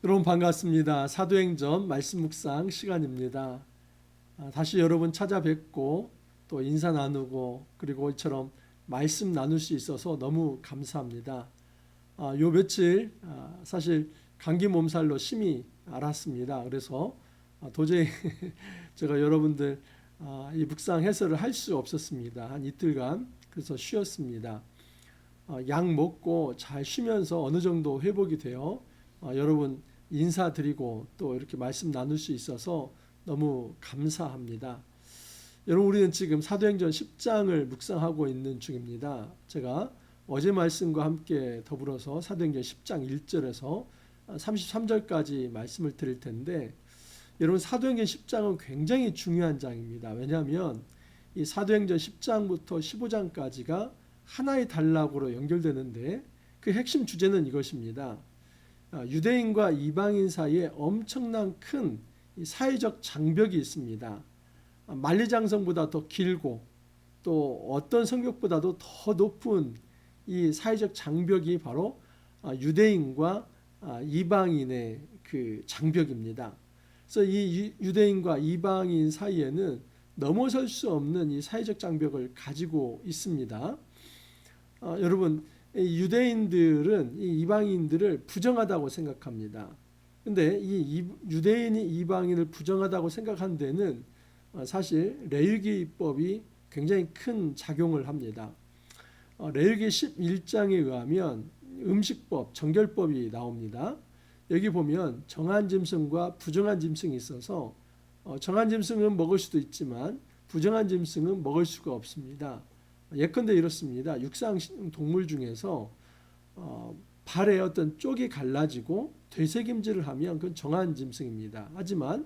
여러분 반갑습니다. 사도행전 말씀 묵상 시간입니다. 다시 여러분 찾아뵙고 또 인사 나누고 그리고 이처럼 말씀 나눌 수 있어서 너무 감사합니다. 요 며칠 사실 감기 몸살로 심히 앓았습니다. 그래서 도저히 제가 여러분들 이 묵상 해설을 할 수 없었습니다. 한 이틀간 그래서 쉬었습니다. 약 먹고 잘 쉬면서 어느 정도 회복이 되어 여러분 인사드리고 또 이렇게 말씀 나눌 수 있어서 너무 감사합니다. 여러분 우리는 지금 사도행전 10장을 묵상하고 있는 중입니다. 제가 어제 말씀과 함께 더불어서 사도행전 10장 1절에서 33절까지 말씀을 드릴 텐데 여러분 사도행전 10장은 굉장히 중요한 장입니다. 왜냐하면 이 사도행전 10장부터 15장까지가 하나의 단락으로 연결되는데 그 핵심 주제는 이것입니다. 유대인과 이방인 사이에 엄청난 큰 사회적 장벽이 있습니다. 만리장성보다 더 길고 또 어떤 성벽보다도 더 높은 이 사회적 장벽이 바로 유대인과 이방인의 그 장벽입니다. 그래서 이 유대인과 이방인 사이에는 넘어설 수 없는 이 사회적 장벽을 가지고 있습니다. 여러분 유대인들은 이 이방인들을 부정하다고 생각합니다. 근데 이 유대인이 이방인을 부정하다고 생각한 데는 사실 레위기법이 굉장히 큰 작용을 합니다. 레위기 11장에 의하면 음식법, 정결법이 나옵니다. 여기 보면 정한 짐승과 부정한 짐승이 있어서 정한 짐승은 먹을 수도 있지만 부정한 짐승은 먹을 수가 없습니다. 예컨대 이렇습니다. 육상 동물 중에서 발에 어떤 쪽이 갈라지고 되새김질을 하면 그건 정한 짐승입니다. 하지만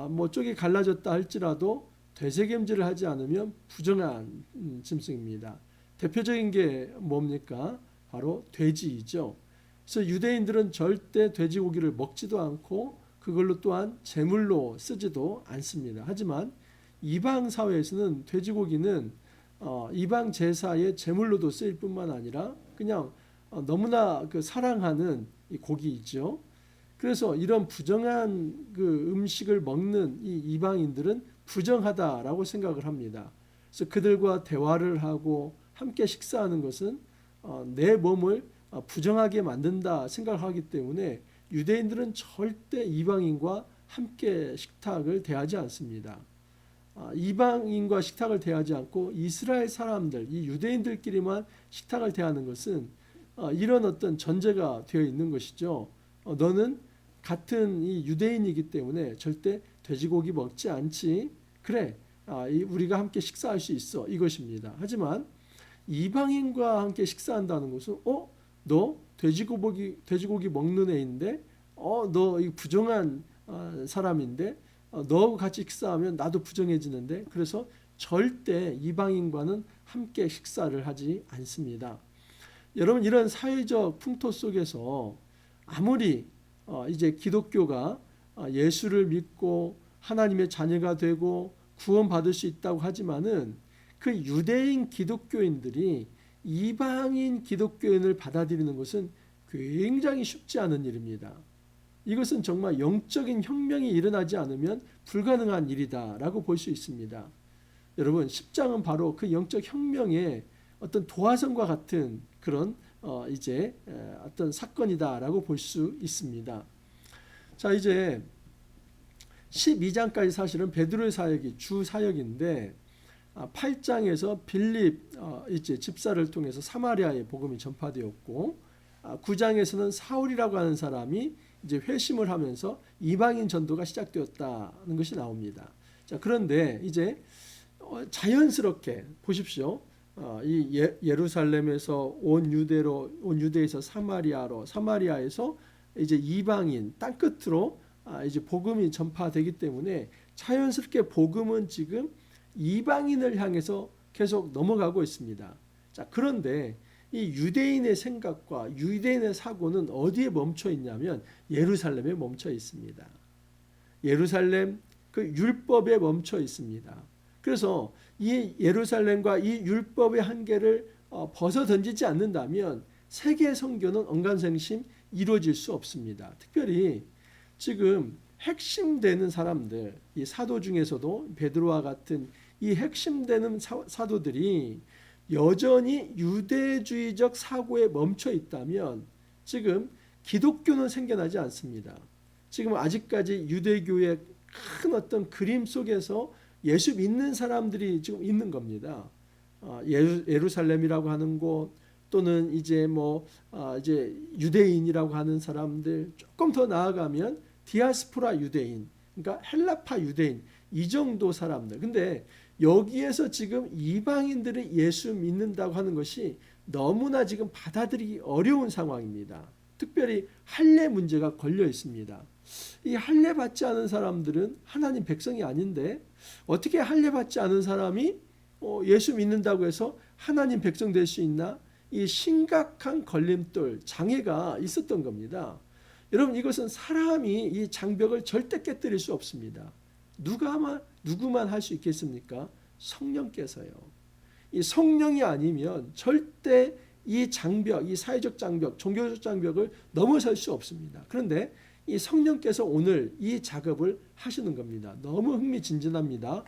뭐 쪽이 갈라졌다 할지라도 되새김질을 하지 않으면 부정한 짐승입니다. 대표적인 게 뭡니까? 바로 돼지이죠. 그래서 유대인들은 절대 돼지고기를 먹지도 않고 그걸로 또한 제물로 쓰지도 않습니다. 하지만 이방 사회에서는 돼지고기는 이방 제사의 제물로도 쓰일 뿐만 아니라 그냥 너무나 그 사랑하는 이 고기이죠. 그래서 이런 부정한 그 음식을 먹는 이 이방인들은 부정하다라고 생각을 합니다. 그래서 그들과 대화를 하고 함께 식사하는 것은 내 몸을 부정하게 만든다 생각하기 때문에 유대인들은 절대 이방인과 함께 식탁을 대하지 않습니다. 이방인과 식탁을 대하지 않고 이스라엘 사람들, 이 유대인들끼리만 식탁을 대하는 것은 이런 어떤 전제가 되어 있는 것이죠. 너는 같은 이 유대인이기 때문에 절대 돼지고기 먹지 않지. 그래, 우리가 함께 식사할 수 있어. 이것입니다. 하지만 이방인과 함께 식사한다는 것은 너 돼지고기 먹는 애인데 너 이 부정한 사람인데 너하고 같이 식사하면 나도 부정해지는데 그래서 절대 이방인과는 함께 식사를 하지 않습니다. 여러분 이런 사회적 풍토 속에서 아무리 이제 기독교가 예수를 믿고 하나님의 자녀가 되고 구원받을 수 있다고 하지만은 그 유대인 기독교인들이 이방인 기독교인을 받아들이는 것은 굉장히 쉽지 않은 일입니다. 이것은 정말 영적인 혁명이 일어나지 않으면 불가능한 일이다라고 볼 수 있습니다. 여러분 10장은 바로 그 영적 혁명의 어떤 도화선과 같은 그런 이제 어떤 사건이다라고 볼 수 있습니다. 자 이제 12장까지 사실은 베드로의 사역이 주 사역인데 8장에서 빌립 이제 집사를 통해서 사마리아의 복음이 전파되었고 9장에서는 사울이라고 하는 사람이 이제 회심을 하면서 이방인 전도가 시작되었다는 것이 나옵니다. 자 그런데 이제 자연스럽게 보십시오. 이 예루살렘에서 온 유대에서 사마리아로, 사마리아에서 이제 이방인 땅 끝으로 이제 복음이 전파되기 때문에 자연스럽게 복음은 지금 이방인을 향해서 계속 넘어가고 있습니다. 자 그런데 이 유대인의 생각과 유대인의 사고는 어디에 멈춰 있냐면 예루살렘에 멈춰 있습니다. 예루살렘 그 율법에 멈춰 있습니다. 그래서 이 예루살렘과 이 율법의 한계를 벗어 던지지 않는다면 세계 선교는 언간생심 이루어질 수 없습니다. 특별히 지금 핵심되는 사람들, 이 사도 중에서도 베드로와 같은 이 핵심되는 사도들이 여전히 유대주의적 사고에 멈춰 있다면 지금 기독교는 생겨나지 않습니다. 지금 아직까지 유대교의 큰 어떤 그림 속에서 예수 믿는 사람들이 지금 있는 겁니다. 예루살렘이라고 하는 곳, 또는 이제 이제 유대인이라고 하는 사람들, 조금 더 나아가면 디아스포라 유대인, 그러니까 헬라파 유대인, 이 정도 사람들. 근데 여기에서 지금 이방인들이 예수 믿는다고 하는 것이 너무나 지금 받아들이기 어려운 상황입니다. 특별히 할례 문제가 걸려 있습니다. 이 할례 받지 않은 사람들은 하나님 백성이 아닌데 어떻게 할례 받지 않은 사람이 예수 믿는다고 해서 하나님 백성 될 수 있나? 이 심각한 걸림돌, 장애가 있었던 겁니다. 여러분, 이것은 사람이 이 장벽을 절대 깨뜨릴 수 없습니다. 누구만 할 수 있겠습니까? 성령께서요. 이 성령이 아니면 절대 이 장벽, 이 사회적 장벽, 종교적 장벽을 넘어설 수 없습니다. 그런데 이 성령께서 오늘 이 작업을 하시는 겁니다. 너무 흥미진진합니다.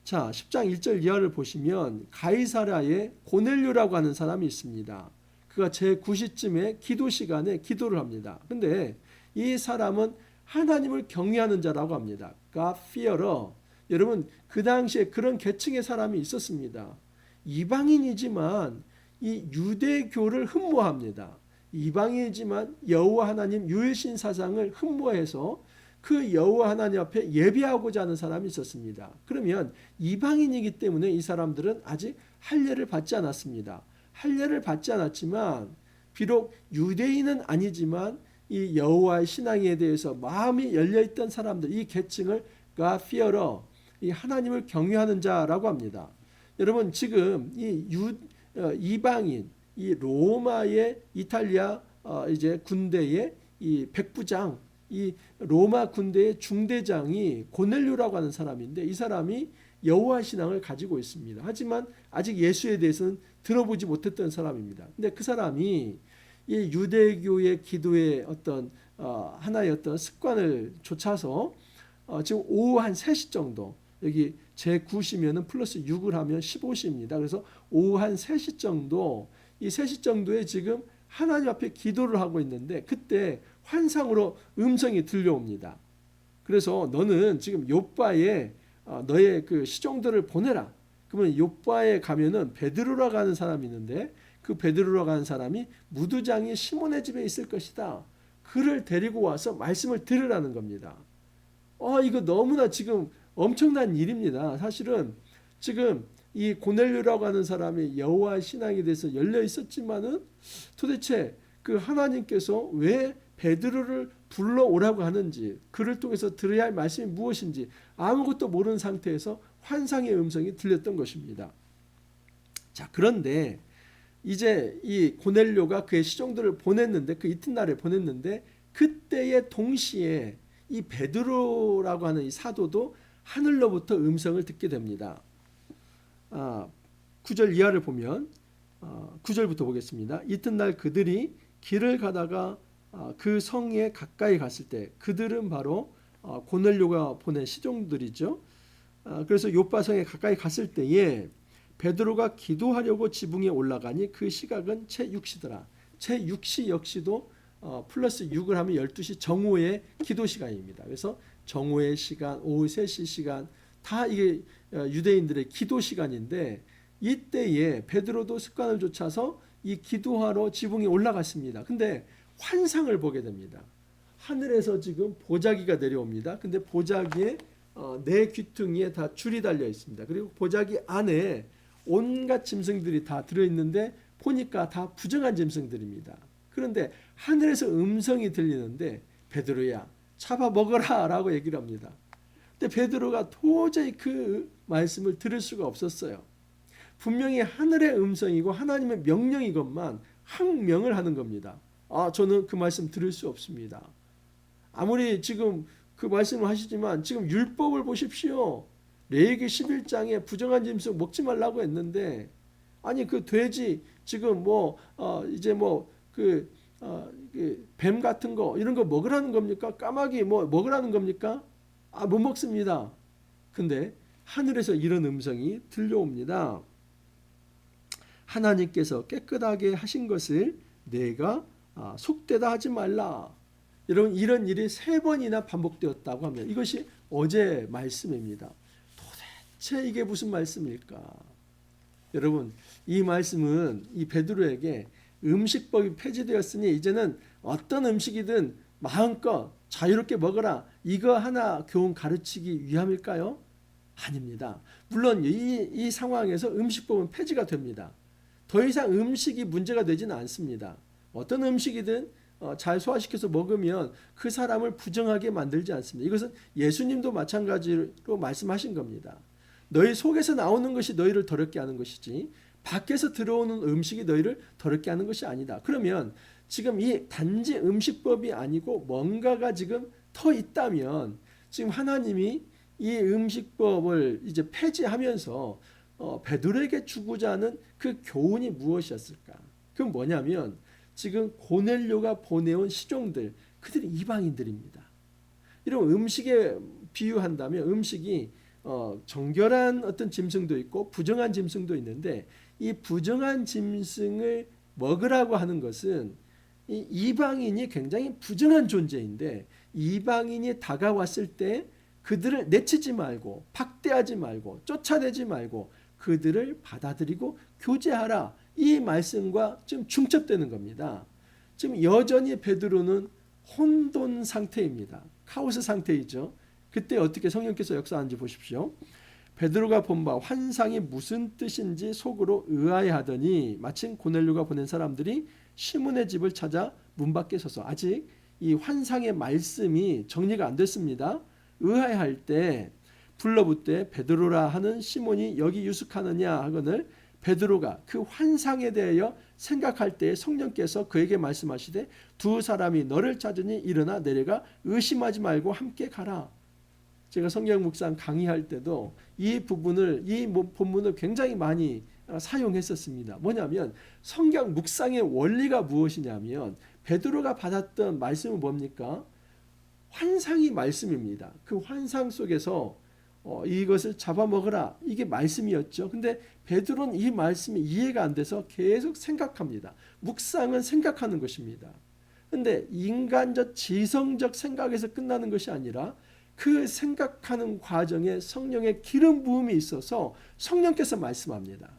자, 10장 1절 이하를 보시면 가이사랴에 고넬료라고 하는 사람이 있습니다. 그가 제9시쯤에 기도 시간에 기도를 합니다. 근데 이 사람은 하나님을 경외하는 자라고 합니다. God fearer. 여러분, 그 당시에 그런 계층의 사람이 있었습니다. 이방인이지만 이 유대교를 흠모합니다. 이방인이지만 여호와 하나님 유일신 사상을 흠모해서 그 여호와 하나님 앞에 예배하고자 하는 사람이 있었습니다. 그러면 이방인이기 때문에 이 사람들은 아직 할례를 받지 않았습니다. 할례를 받지 않았지만 비록 유대인은 아니지만 이 여호와의 신앙에 대해서 마음이 열려있던 사람들, 이 계층을 God fearer, 이 하나님을 경외하는 자라고 합니다. 여러분, 지금 이 이방인, 이 로마의 이탈리아 이제 군대의 이 백부장, 이 로마 군대의 중대장이 고넬료라고 하는 사람인데 이 사람이 여호와 신앙을 가지고 있습니다. 하지만 아직 예수에 대해서는 들어보지 못했던 사람입니다. 근데 그 사람이 이 유대교의 기도의 어떤 하나의 어떤 습관을 좇아서 지금 오후 한 3시 정도, 여기 제9시면은 플러스 6을 하면 15시입니다. 그래서 오후 한 3시 정도, 이 3시 정도에 지금 하나님 앞에 기도를 하고 있는데 그때 환상으로 음성이 들려옵니다. 그래서 너는 지금 욥바에 너의 그 시종들을 보내라. 그러면 욥바에 가면은 베드로라고 하는 사람이 있는데 그 베드로라고 하는 사람이 무두장이 시몬의 집에 있을 것이다. 그를 데리고 와서 말씀을 들으라는 겁니다. 이거 너무나 지금 엄청난 일입니다. 사실은 지금 이 고넬료라고 하는 사람이 여호와의 신앙에 대해서 열려 있었지만은 도대체 그 하나님께서 왜 베드로를 불러오라고 하는지, 그를 통해서 들어야 할 말씀이 무엇인지 아무것도 모르는 상태에서 환상의 음성이 들렸던 것입니다. 자, 그런데 이제 이 고넬료가 그의 시종들을 보냈는데, 그 이튿날에 보냈는데 그때에 동시에 이 베드로라고 하는 이 사도도 하늘로부터 음성을 듣게 됩니다. 9절 이하를 보면 9절부터 보겠습니다. 이튿날 그들이 길을 가다가 그 성에 가까이 갔을 때, 그들은 바로 고넬료가 보낸 시종들이죠. 그래서 요바성에 가까이 갔을 때에 베드로가 기도하려고 지붕에 올라가니 그 시각은 채 6시더라. 채 6시 역시도 플러스 6을 하면 12시 정오의 기도 시간입니다. 그래서 정오의 시간, 오후 3시 시간 다 이게 유대인들의 기도 시간인데 이때에 베드로도 습관을 좇아서 이 기도하러 지붕에 올라갔습니다. 근데 환상을 보게 됩니다. 하늘에서 지금 보자기가 내려옵니다. 근데 보자기에 네 귀퉁이에 다 줄이 달려 있습니다. 그리고 보자기 안에 온갖 짐승들이 다 들어있는데 보니까 다 부정한 짐승들입니다. 그런데 하늘에서 음성이 들리는데 베드로야 잡아먹어라 라고 얘기를 합니다. 근데 베드로가 도저히 그 말씀을 들을 수가 없었어요. 분명히 하늘의 음성이고 하나님의 명령이건만 항명을 하는 겁니다. 저는 그 말씀 들을 수 없습니다. 아무리 지금 그 말씀을 하시지만 지금 율법을 보십시오. 레위기 11장에 부정한 짐승 먹지 말라고 했는데 아니 그 돼지 지금 이제 그 뱀 같은 거 이런 거 먹으라는 겁니까? 까마귀 뭐 먹으라는 겁니까? 못 먹습니다. 근데 하늘에서 이런 음성이 들려옵니다. 하나님께서 깨끗하게 하신 것을 내가 속되다 하지 말라. 여러분, 이런 일이 3번이나 반복되었다고 하면 이것이 어제 말씀입니다. 도대체 이게 무슨 말씀일까? 여러분, 이 말씀은 이 베드로에게 음식법이 폐지되었으니 이제는 어떤 음식이든 마음껏 자유롭게 먹어라, 이거 하나 교훈 가르치기 위함일까요? 아닙니다. 물론 이 상황에서 음식법은 폐지가 됩니다. 더 이상 음식이 문제가 되지는 않습니다. 어떤 음식이든 잘 소화시켜서 먹으면 그 사람을 부정하게 만들지 않습니다. 이것은 예수님도 마찬가지로 말씀하신 겁니다. 너희 속에서 나오는 것이 너희를 더럽게 하는 것이지 밖에서 들어오는 음식이 너희를 더럽게 하는 것이 아니다. 그러면 지금 이 단지 음식법이 아니고 뭔가가 지금 더 있다면 지금 하나님이 이 음식법을 이제 폐지하면서 베드로에게 주고자 하는 그 교훈이 무엇이었을까? 그건 뭐냐면 지금 고넬료가 보내온 시종들, 그들이 이방인들입니다. 이런 음식에 비유한다면 음식이 정결한 어떤 짐승도 있고 부정한 짐승도 있는데 이 부정한 짐승을 먹으라고 하는 것은 이 이방인이 굉장히 부정한 존재인데 이방인이 다가왔을 때 그들을 내치지 말고 박대하지 말고 쫓아내지 말고 그들을 받아들이고 교제하라, 이 말씀과 좀 중첩되는 겁니다. 지금 여전히 베드로는 혼돈 상태입니다. 카오스 상태이죠. 그때 어떻게 성령께서 역사하는지 보십시오. 베드로가 본 바 환상이 무슨 뜻인지 속으로 의아해하더니 마침 고넬료가 보낸 사람들이 시몬의 집을 찾아 문 밖에 서서, 아직 이 환상의 말씀이 정리가 안 됐습니다. 의아해할 때 불러붙되 베드로라 하는 시몬이 여기 유숙하느냐 하거늘 베드로가 그 환상에 대하여 생각할 때에 성령께서 그에게 말씀하시되 두 사람이 너를 찾으니 일어나 내려가 의심하지 말고 함께 가라. 제가 성경 묵상 강의할 때도 이 부분을, 이 본문을 굉장히 많이 사용했었습니다. 뭐냐면 성경 묵상의 원리가 무엇이냐면 베드로가 받았던 말씀은 뭡니까? 환상이 말씀입니다. 그 환상 속에서 이것을 잡아먹으라, 이게 말씀이었죠. 근데 베드로는 이 말씀이 이해가 안 돼서 계속 생각합니다. 묵상은 생각하는 것입니다. 근데 인간적 지성적 생각에서 끝나는 것이 아니라 그 생각하는 과정에 성령의 기름 부음이 있어서 성령께서 말씀합니다.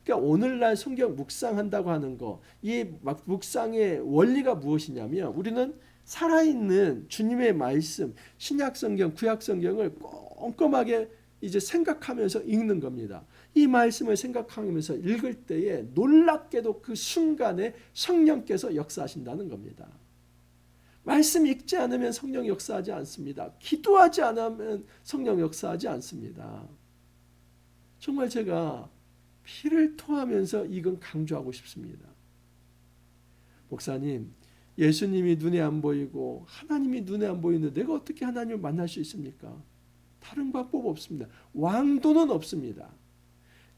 그러니까 오늘날 성경 묵상한다고 하는 거, 이 묵상의 원리가 무엇이냐면 우리는 살아있는 주님의 말씀, 신약 성경, 구약 성경을 꼼꼼하게 이제 생각하면서 읽는 겁니다. 이 말씀을 생각하면서 읽을 때에 놀랍게도 그 순간에 성령께서 역사하신다는 겁니다. 말씀 읽지 않으면 성령 역사하지 않습니다. 기도하지 않으면 성령 역사하지 않습니다. 정말 제가 피를 토하면서 이건 강조하고 싶습니다. 목사님, 예수님이 눈에 안 보이고 하나님이 눈에 안 보이는데 내가 어떻게 하나님을 만날 수 있습니까? 다른 방법 없습니다. 왕도는 없습니다.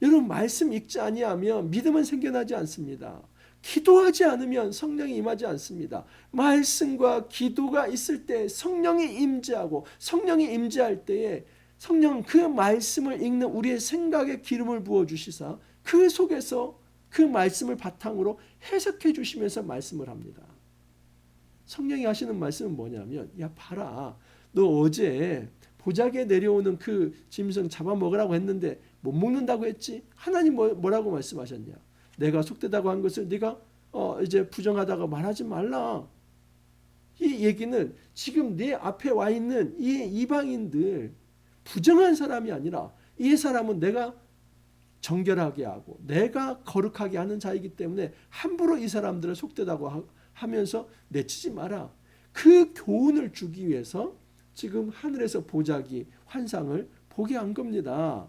여러분, 말씀 읽지 아니하면 믿음은 생겨나지 않습니다. 기도하지 않으면 성령이 임하지 않습니다. 말씀과 기도가 있을 때 성령이 임재하고 성령이 임재할 때에 성령 그 말씀을 읽는 우리의 생각에 기름을 부어주시사 그 속에서 그 말씀을 바탕으로 해석해 주시면서 말씀을 합니다. 성령이 하시는 말씀은 뭐냐면, 야 봐라, 너 어제 보자기에 내려오는 그 짐승 잡아먹으라고 했는데 못 먹는다고 했지? 하나님 뭐라고 말씀하셨냐? 내가 속되다고 한 것을 네가 이제 부정하다가 말하지 말라. 이 얘기는 지금 네 앞에 와 있는 이 이방인들, 부정한 사람이 아니라 이 사람은 내가 정결하게 하고 내가 거룩하게 하는 자이기 때문에 함부로 이 사람들을 속되다고 하면서 내치지 마라. 그 교훈을 주기 위해서 지금 하늘에서 보자기 환상을 보게 한 겁니다.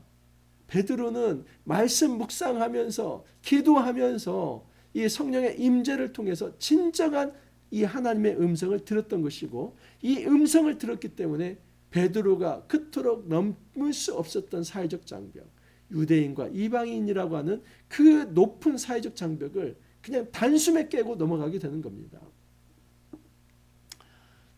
베드로는 말씀 묵상하면서 기도하면서 이 성령의 임재를 통해서 진정한 이 하나님의 음성을 들었던 것이고, 이 음성을 들었기 때문에 베드로가 그토록 넘을 수 없었던 사회적 장벽, 유대인과 이방인이라고 하는 그 높은 사회적 장벽을 그냥 단숨에 깨고 넘어가게 되는 겁니다.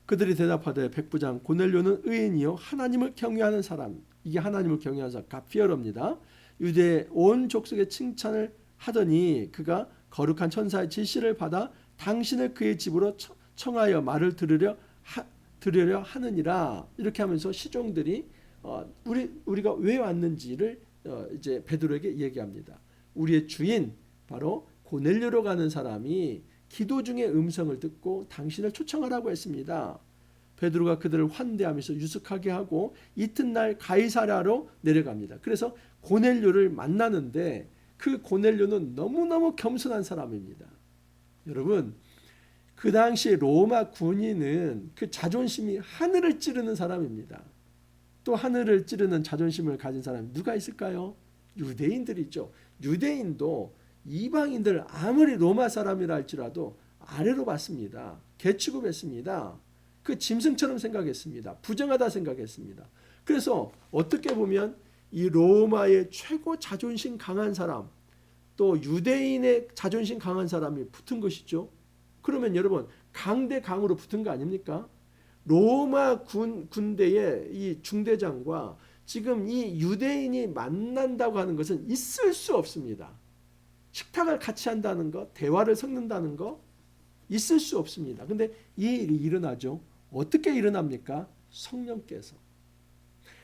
그들이 대답하되 백부장 고넬료는 의인이요 하나님을 경외하는 사람. 이게 하나님을 경외하는 사람 갓피어러입니다. 유대 온 족속의 칭찬을 하더니 그가 거룩한 천사의 지시를 받아 당신을 그의 집으로 청하여 말을 들으려 하느니라. 이렇게 하면서 시종들이 우리가 왜 왔는지를 이제 베드로에게 얘기합니다. 우리의 주인 바로 고넬료로 가는 사람이 기도 중에 음성을 듣고 당신을 초청하라고 했습니다. 베드로가 그들을 환대하면서 유숙하게 하고 이튿날 가이사랴로 내려갑니다. 그래서 고넬료를 만나는데 그 고넬료는 너무너무 겸손한 사람입니다. 여러분, 그 당시 로마 군인은 그 자존심이 하늘을 찌르는 사람입니다. 또 하늘을 찌르는 자존심을 가진 사람이 누가 있을까요? 유대인들이죠. 유대인도 이방인들 아무리 로마 사람이라 할지라도 아래로 봤습니다. 개취급했습니다. 그 짐승처럼 생각했습니다. 부정하다 생각했습니다. 그래서 어떻게 보면 이 로마의 최고 자존심 강한 사람, 또 유대인의 자존심 강한 사람이 붙은 것이죠. 그러면 여러분 강대 강으로 붙은 거 아닙니까? 로마 군대의 이 중대장과 지금 이 유대인이 만난다고 하는 것은 있을 수 없습니다. 식탁을 같이 한다는 거, 대화를 섞는다는 거 있을 수 없습니다. 근데 이 일이 일어나죠. 어떻게 일어납니까?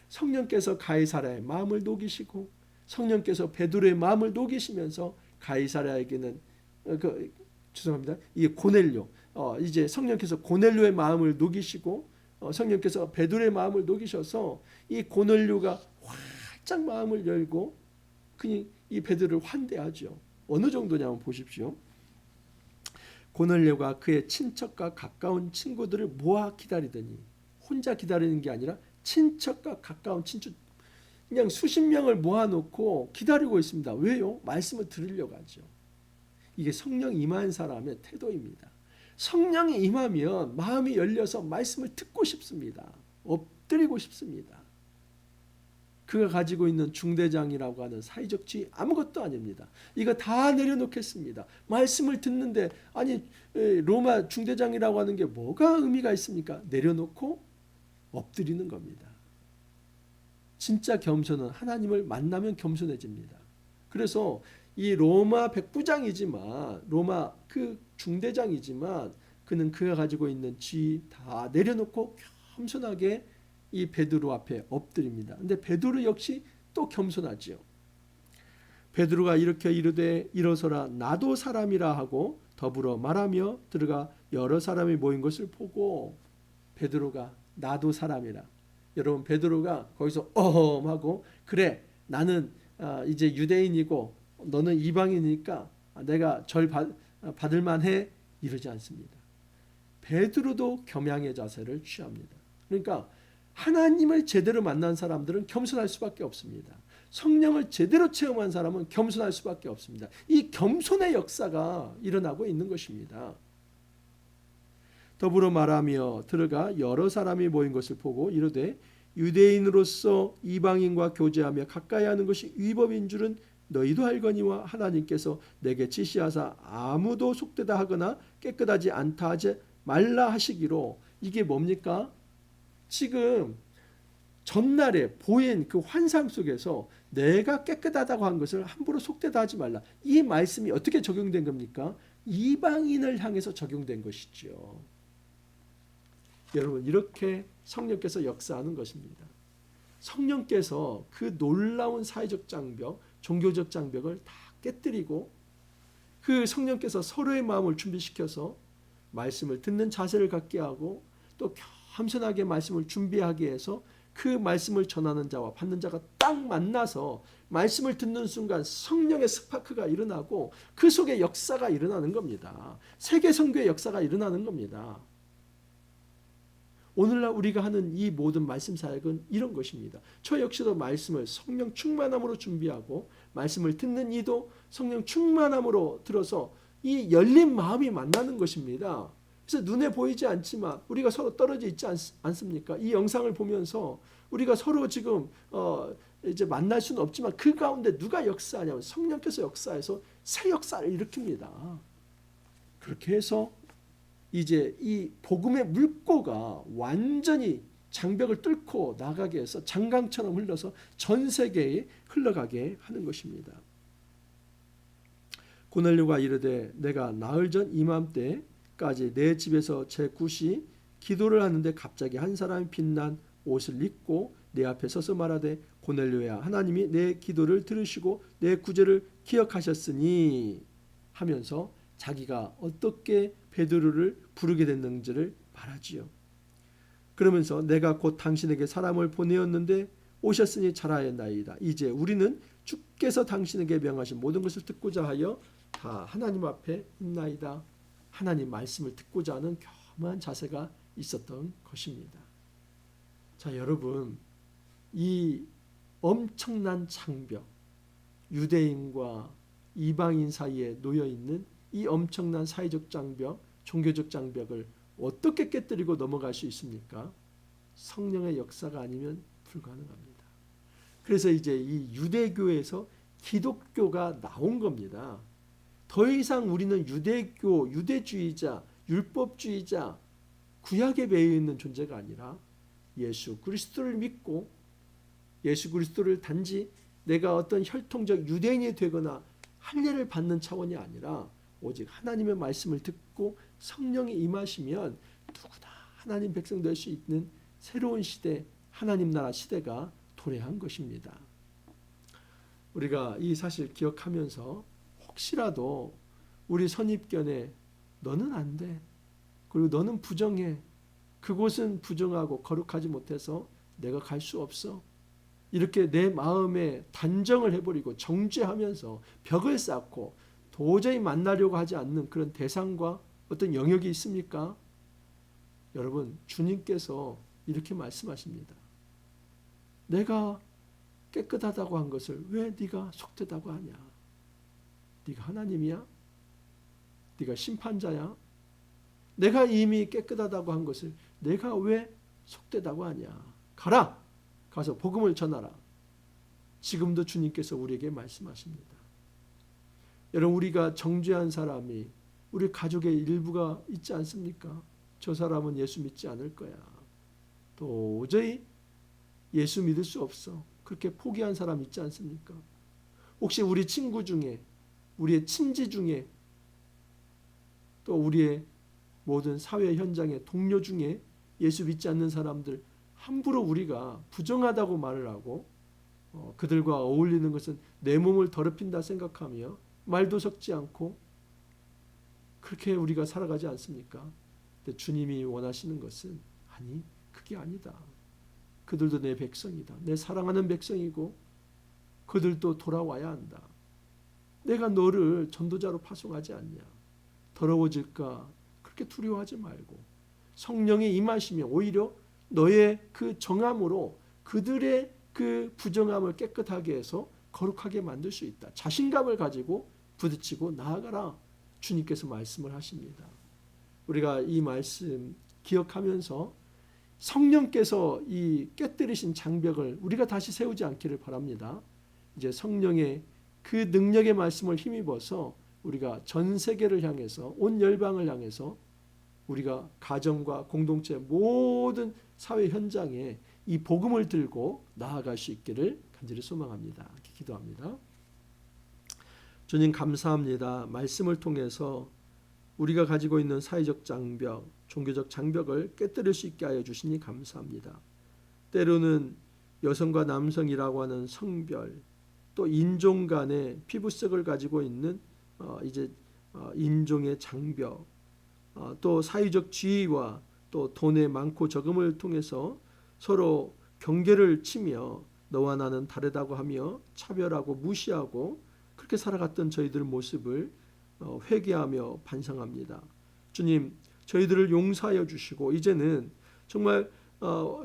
성령께서 가이사랴의 마음을 녹이시고 성령께서 베드로의 마음을 녹이시면서 가이사랴에게는 죄송합니다. 이 고넬료 이제 성령께서 고넬료의 마음을 녹이시고 성령께서 베드로의 마음을 녹이셔서 이 고넬료가 활짝 마음을 열고 그냥 이 베드로를 환대하죠. 어느 정도냐면 보십시오. 고넬료가 그의 친척과 가까운 친구들을 모아 기다리더니 혼자 기다리는 게 아니라 친척과 가까운 친척 그냥 수십 명을 모아놓고 기다리고 있습니다. 왜요? 말씀을 들으려고 하죠. 이게 성령 임한 사람의 태도입니다. 성령이 임하면 마음이 열려서 말씀을 듣고 싶습니다. 엎드리고 싶습니다. 그가 가지고 있는 중대장이라고 하는 사회적 지위 아무것도 아닙니다. 이거 다 내려놓겠습니다. 말씀을 듣는데 아니 로마 중대장이라고 하는 게 뭐가 의미가 있습니까? 내려놓고 엎드리는 겁니다. 진짜 겸손은 하나님을 만나면 겸손해집니다. 그래서 이 로마 백부장이지만 로마 그 중대장이지만 그는 그가 가지고 있는 지위 다 내려놓고 겸손하게 이 베드로 앞에 엎드립니다. 근데 베드로 역시 또 겸손하지요. 베드로가 이렇게 이르되 일어서라 나도 사람이라 하고 더불어 말하며 들어가 여러 사람이 모인 것을 보고 베드로가 나도 사람이라. 여러분 베드로가 거기서 하고 그래 나는 이제 유대인이고 너는 이방인이니까 내가 절 받을 만해 이러지 않습니다. 베드로도 겸양의 자세를 취합니다. 그러니까 하나님을 제대로 만난 사람들은 겸손할 수밖에 없습니다. 성령을 제대로 체험한 사람은 겸손할 수밖에 없습니다. 이 겸손의 역사가 일어나고 있는 것입니다. 더불어 말하며 들어가 여러 사람이 모인 것을 보고 이르되 유대인으로서 이방인과 교제하며 가까이 하는 것이 위법인 줄은 너희도 알거니와 하나님께서 내게 지시하사 아무도 속되다 하거나 깨끗하지 않다 하지 말라 하시기로. 이게 뭡니까? 지금 전날에 보인 그 환상 속에서 내가 깨끗하다고 한 것을 함부로 속되다 하지 말라. 이 말씀이 어떻게 적용된 겁니까? 이방인을 향해서 적용된 것이죠. 여러분 이렇게 성령께서 역사하는 것입니다. 성령께서 그 놀라운 사회적 장벽, 종교적 장벽을 다 깨뜨리고 그 성령께서 서로의 마음을 준비시켜서 말씀을 듣는 자세를 갖게 하고 또 겸손하게 말씀을 준비하게 해서 그 말씀을 전하는 자와 받는 자가 딱 만나서 말씀을 듣는 순간 성령의 스파크가 일어나고 그 속에 역사가 일어나는 겁니다. 세계 선교의 역사가 일어나는 겁니다. 오늘날 우리가 하는 이 모든 말씀 사역은 이런 것입니다. 저 역시도 말씀을 성령 충만함으로 준비하고 말씀을 듣는 이도 성령 충만함으로 들어서 이 열린 마음이 만나는 것입니다. 그래서 눈에 보이지 않지만 우리가 서로 떨어져 있지 않습니까? 이 영상을 보면서 우리가 서로 지금 이제 만날 수는 없지만 그 가운데 누가 역사하냐면 성령께서 역사해서 새 역사를 일으킵니다. 그렇게 해서 이제 이 복음의 물꼬가 완전히 장벽을 뚫고 나가게 해서 장강처럼 흘러서 전 세계에 흘러가게 하는 것입니다. 고넬료가 이르되 내가 나흘 전 이맘때까지 내 집에서 제 굿이 기도를 하는데 갑자기 한 사람이 빛난 옷을 입고 내 앞에 서서 말하되 고넬료야 하나님이 내 기도를 들으시고 내 구제를 기억하셨으니 하면서 자기가 어떻게 베드로를 부르게 됐는지를 말하지요. 그러면서 내가 곧 당신에게 사람을 보내었는데 오셨으니 잘하였나이다. 이제 우리는 주께서 당신에게 명하신 모든 것을 듣고자 하여 다 하나님 앞에 있나이다. 하나님 말씀을 듣고자 하는 겸허한 자세가 있었던 것입니다. 자, 여러분, 이 엄청난 장벽, 유대인과 이방인 사이에 놓여 있는 이 엄청난 사회적 장벽, 종교적 장벽을 어떻게 깨뜨리고 넘어갈 수 있습니까? 성령의 역사가 아니면 불가능합니다. 그래서 이제 이 유대교에서 기독교가 나온 겁니다. 더 이상 우리는 유대교, 유대주의자, 율법주의자, 구약에 매여 있는 존재가 아니라 예수 그리스도를 믿고 예수 그리스도를 단지 내가 어떤 혈통적 유대인이 되거나 할례를 받는 차원이 아니라 오직 하나님의 말씀을 듣고 성령이 임하시면 누구나 하나님 백성 될 수 있는 새로운 시대, 하나님 나라 시대가 도래한 것입니다. 우리가 이 사실 기억하면서 혹시라도 우리 선입견에 너는 안 돼, 그리고 너는 부정해, 그곳은 부정하고 거룩하지 못해서 내가 갈 수 없어, 이렇게 내 마음에 단정을 해버리고 정죄하면서 벽을 쌓고 도저히 만나려고 하지 않는 그런 대상과 어떤 영역이 있습니까? 여러분, 주님께서 이렇게 말씀하십니다. 내가 깨끗하다고 한 것을 왜 네가 속되다고 하냐? 네가 하나님이야? 네가 심판자야? 내가 이미 깨끗하다고 한 것을 내가 왜 속되다고 하냐? 가라! 가서 복음을 전하라. 지금도 주님께서 우리에게 말씀하십니다. 여러분, 우리가 정죄한 사람이 우리 가족의 일부가 있지 않습니까? 저 사람은 예수 믿지 않을 거야. 도저히 예수 믿을 수 없어. 그렇게 포기한 사람 있지 않습니까? 혹시 우리 친구 중에, 우리의 친지 중에, 또 우리의 모든 사회 현장의 동료 중에 예수 믿지 않는 사람들 함부로 우리가 부정하다고 말을 하고 그들과 어울리는 것은 내 몸을 더럽힌다 생각하며 말도 섞지 않고 그렇게 우리가 살아가지 않습니까? 근데 주님이 원하시는 것은 아니, 그게 아니다. 그들도 내 백성이다. 내 사랑하는 백성이고 그들도 돌아와야 한다. 내가 너를 전도자로 파송하지 않냐. 더러워질까 그렇게 두려워하지 말고 성령이 임하시면 오히려 너의 그 정함으로 그들의 그 부정함을 깨끗하게 해서 거룩하게 만들 수 있다. 자신감을 가지고 부딪히고 나아가라. 주님께서 말씀을 하십니다. 우리가 이 말씀 기억하면서 성령께서 이 깨뜨리신 장벽을 우리가 다시 세우지 않기를 바랍니다. 이제 성령의 그 능력의 말씀을 힘입어서 우리가 전 세계를 향해서 온 열방을 향해서 우리가 가정과 공동체 모든 사회 현장에 이 복음을 들고 나아갈 수 있기를 간절히 소망합니다. 기도합니다. 주님 감사합니다. 말씀을 통해서 우리가 가지고 있는 사회적 장벽, 종교적 장벽을 깨뜨릴 수 있게 하여 주시니 감사합니다. 때로는 여성과 남성이라고 하는 성별, 또 인종 간의 피부색을 가지고 있는 인종의 장벽, 또 사회적 지위와 또 돈의 많고 적음을 통해서 서로 경계를 치며 너와 나는 다르다고 하며 차별하고 무시하고 그렇게 살아갔던 저희들 모습을 회개하며 반성합니다. 주님, 저희들을 용서하여 주시고 이제는 정말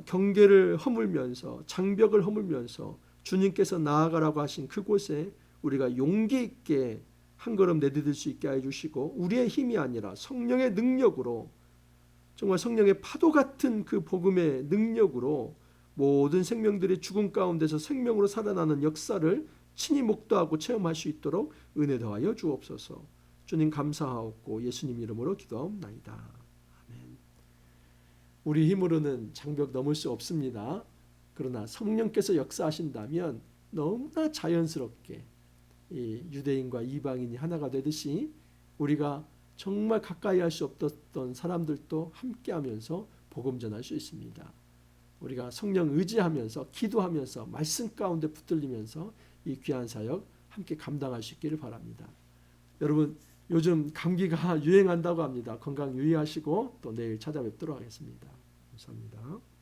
경계를 허물면서 장벽을 허물면서 주님께서 나아가라고 하신 그곳에 우리가 용기 있게 한 걸음 내디딜 수 있게 해주시고 우리의 힘이 아니라 성령의 능력으로 정말 성령의 파도 같은 그 복음의 능력으로 모든 생명들이 죽음 가운데서 생명으로 살아나는 역사를 친히 목도하고 체험할 수 있도록 은혜 더하여 주옵소서. 주님 감사하옵고 예수님 이름으로 기도하옵나이다. 우리 힘으로는 장벽 넘을 수 없습니다. 그러나 성령께서 역사하신다면 너무나 자연스럽게 이 유대인과 이방인이 하나가 되듯이 우리가 정말 가까이 할 수 없었던 사람들도 함께하면서 복음 전할 수 있습니다. 우리가 성령 의지하면서 기도하면서 말씀 가운데 붙들리면서 이 귀한 사역 함께 감당할 수 있기를 바랍니다. 여러분, 요즘 감기가 유행한다고 합니다. 건강 유의하시고 또 내일 찾아뵙도록 하겠습니다. 감사합니다.